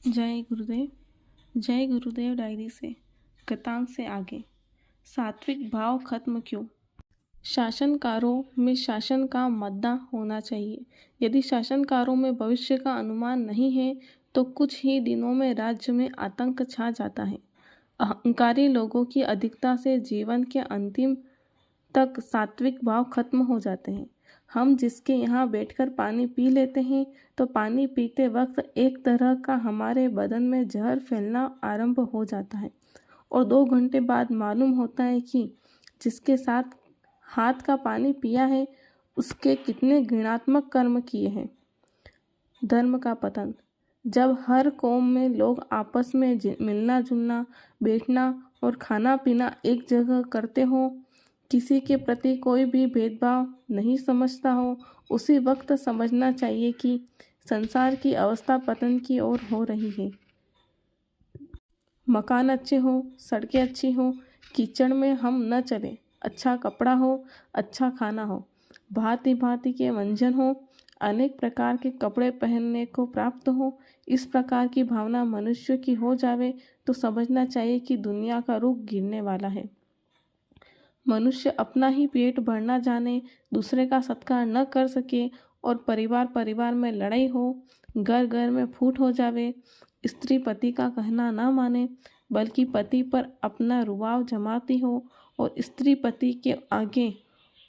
जय गुरुदेव। जय गुरुदेव डायरी से गतांक से आगे। सात्विक भाव खत्म क्यों? शासनकारों में शासन का मद्दा होना चाहिए। यदि शासनकारों में भविष्य का अनुमान नहीं है तो कुछ ही दिनों में राज्य में आतंक छा जाता है। अहंकारी लोगों की अधिकता से जीवन के अंतिम तक सात्विक भाव खत्म हो जाते हैं। हम जिसके यहाँ बैठकर पानी पी लेते हैं तो पानी पीते वक्त एक तरह का हमारे बदन में जहर फैलना आरंभ हो जाता है और 2 घंटे बाद मालूम होता है कि जिसके साथ हाथ का पानी पिया है उसके कितने घृणात्मक कर्म किए हैं। धर्म का पतन। जब हर कौम में लोग आपस में मिलना जुलना, बैठना और खाना पीना एक जगह करते हो, किसी के प्रति कोई भी भेदभाव नहीं समझता हो, उसी वक्त समझना चाहिए कि संसार की अवस्था पतन की ओर हो रही है। मकान अच्छे हो, सड़कें अच्छी हो, कीचड़ में हम न चलें, अच्छा कपड़ा हो, अच्छा खाना हो, भांति भांति के व्यंजन हो, अनेक प्रकार के कपड़े पहनने को प्राप्त हो, इस प्रकार की भावना मनुष्य की हो जावे तो समझना चाहिए कि दुनिया का रुख गिरने वाला है। मनुष्य अपना ही पेट भरना जाने, दूसरे का सत्कार न कर सके और परिवार परिवार में लड़ाई हो, घर घर में फूट हो जावे, स्त्री पति का कहना न माने बल्कि पति पर अपना रुआव जमाती हो और स्त्री पति के आगे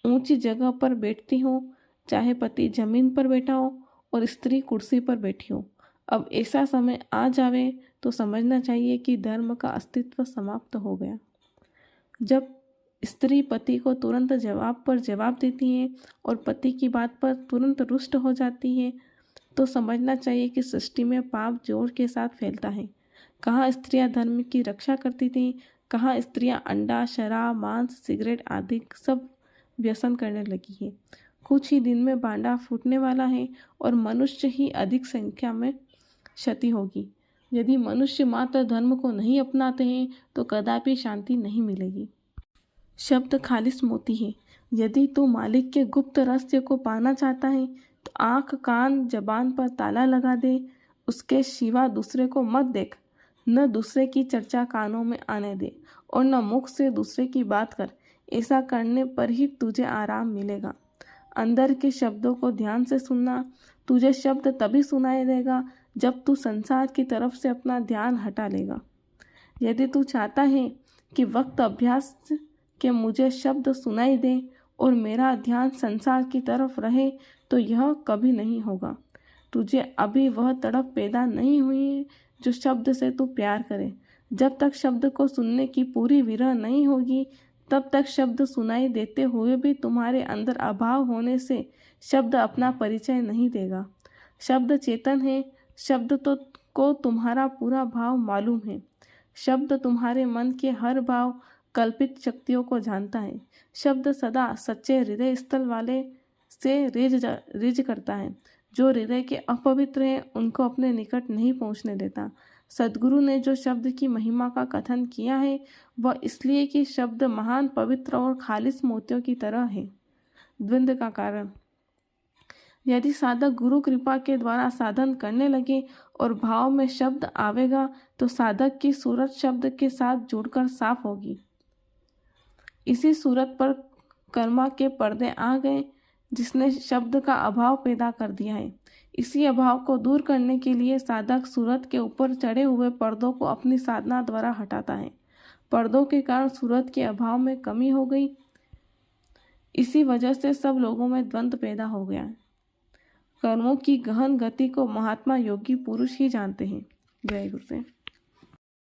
ऊंची जगह पर बैठती हो, चाहे पति जमीन पर बैठा हो और स्त्री कुर्सी पर बैठी हो। अब ऐसा समय आ जावे तो समझना चाहिए कि धर्म का अस्तित्व समाप्त हो गया। जब स्त्री पति को तुरंत जवाब पर जवाब देती है और पति की बात पर तुरंत रुष्ट हो जाती है तो समझना चाहिए कि सृष्टि में पाप जोर के साथ फैलता है। कहाँ स्त्रियां धर्म की रक्षा करती थीं, कहाँ स्त्रियां अंडा, शराब, मांस, सिगरेट आदि सब व्यसन करने लगी है। कुछ ही दिन में भांडा फूटने वाला है और मनुष्य ही अधिक संख्या में क्षति होगी। यदि मनुष्य मात्र धर्म को नहीं अपनाते हैं तो कदापि शांति नहीं मिलेगी। शब्द खालिस मोती है। यदि तू मालिक के गुप्त रहस्य को पाना चाहता है तो आँख, कान, जबान पर ताला लगा दे। उसके सिवा दूसरे को मत देख, न दूसरे की चर्चा कानों में आने दे और न मुख से दूसरे की बात कर। ऐसा करने पर ही तुझे आराम मिलेगा। अंदर के शब्दों को ध्यान से सुनना। तुझे शब्द तभी सुनाई देगा जब तू संसार की तरफ से अपना ध्यान हटा लेगा। यदि तू चाहता है कि वक्त अभ्यास कि मुझे शब्द सुनाई दे और मेरा ध्यान संसार की तरफ रहे तो यह कभी नहीं होगा। तुझे अभी वह तड़प पैदा नहीं हुई है जो शब्द से तू प्यार करे। जब तक शब्द को सुनने की पूरी विरह नहीं होगी तब तक शब्द सुनाई देते हुए भी तुम्हारे अंदर अभाव होने से शब्द अपना परिचय नहीं देगा। शब्द चेतन है, शब्द को तुम्हारा पूरा भाव मालूम है। शब्द तुम्हारे मन के हर भाव, कल्पित शक्तियों को जानता है। शब्द सदा सच्चे हृदय स्थल वाले से रिज करता है। जो हृदय के अपवित्र हैं उनको अपने निकट नहीं पहुंचने देता। सद्गुरु ने जो शब्द की महिमा का कथन किया है वह इसलिए कि शब्द महान, पवित्र और खालिस मोतियों की तरह है। द्वंद्व का कारण। यदि साधक गुरु कृपा के द्वारा साधन करने लगे और भाव में शब्द आवेगा तो साधक की सूरत शब्द के साथ जुड़कर साफ होगी। इसी सूरत पर कर्मा के पर्दे आ गए जिसने शब्द का अभाव पैदा कर दिया है। इसी अभाव को दूर करने के लिए साधक सूरत के ऊपर चढ़े हुए पर्दों को अपनी साधना द्वारा हटाता है। पर्दों के कारण सूरत के अभाव में कमी हो गई। इसी वजह से सब लोगों में द्वंद्व पैदा हो गया है। कर्मों की गहन गति को महात्मा योगी पुरुष ही जानते हैं। जय गुरुदेव।